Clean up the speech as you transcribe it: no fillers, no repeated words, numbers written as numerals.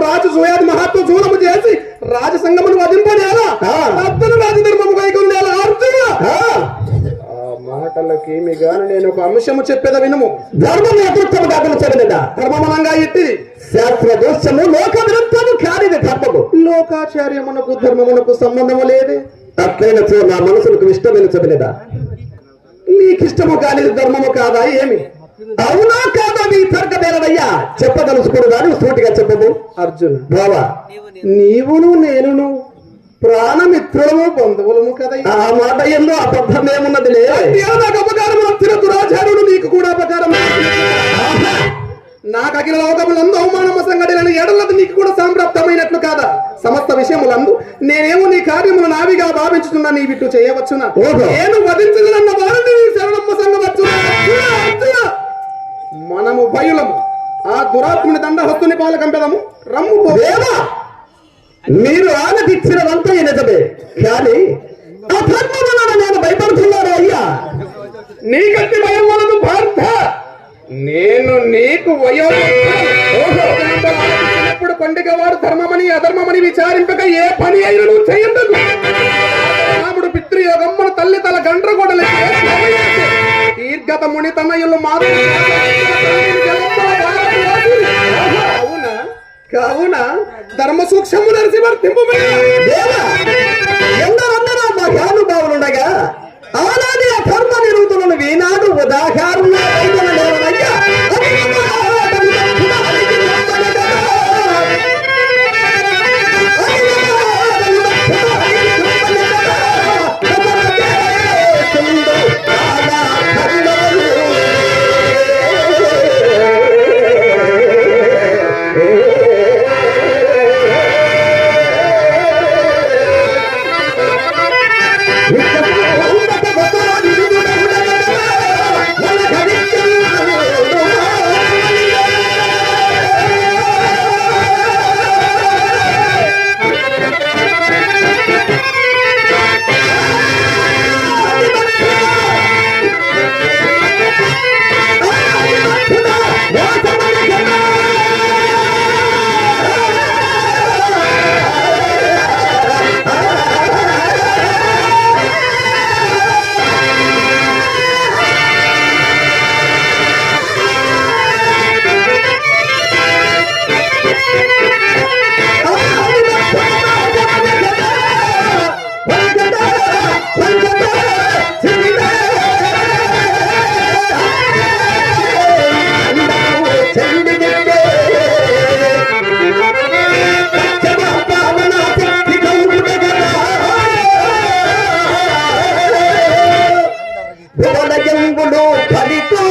రాజు సోయాది మహాత్మ చూడము చేసి రాజసంగమును వధింపనేలా అతను రాజధర్మము వైకుండేలా అర్జున మాటలకేమి గాని నేను ఒక అంశము చెప్పేదా వినుము. ధర్మం ఎదుర్చము కాకుండా చెప్పలేదా ధర్మమనంగా ఇట్టి శాస్త్ర దోషము లోక విరుద్ధము కానిది ధర్మము. లోకాచార్యమునకు ధర్మమునకు సంబంధము లేదే. అట్లైన చో నా మనసులకు ఇష్టమైన చెప్పలేదా నీకిష్టము కాని ధర్మము కాదా ఏమి? అవునా కాదా మీ తర్కమేనయ్యా చెప్పదలుచుకోడు దాని సూటిగా చెప్పదు. అర్జున్ బావా నీవును నేనును ప్రాణమిత్రులము బంధువులము కదా. ఆ మాట ఎన్నో అబద్ధమేమున్నది నాకు అపకారం తిరుతురాచార్యుడు నీకు కూడా అపకారం. నాకు అఖిల లోకములందు అవమానమ సంఘటనలను ఎడలది నీకు కూడా సంప్రాప్తమైనట్లు కాదా? సమస్త విషయములందు నేనేమో నీ కార్యములు నావిగా భావించుతున్నా నీ విట్టు చేయవచ్చునా? నేను వధించగలన్న వారిని శరణమ్మ సంగవచ్చునా? మనము భయులము ఆ దురాత్ముని దండహస్తుని పాలకంపెదము రమ్ము పోవేమా. మీరు ఆనతిచ్చినదంతా నిజమే కానీ అధర్మం వలన నేను భయపడుతున్నాను అయ్యా. నీకంటే భయం వలన పార్థ నేను నీకు వయోప్పుడు కొండిగా వాడు ధర్మమని అధర్మమని విచారింపక ఏ పని అయినా నువ్వు చేయదు. రాముడు పితృయోగమ్మను తల్లి తల గండ్ర కొడలే దీర్ఘత ముని తనయులు మారు. అవునా కావున ధర్మ సూక్ష్మము నడిచి వర్తింపు ఎందరన్నరా మా జ్ఞానుభావులుండగా ఆనాది ఆ ధర్మ నిరూతులను ఈనాడు ఉదాహరణ ఫలితో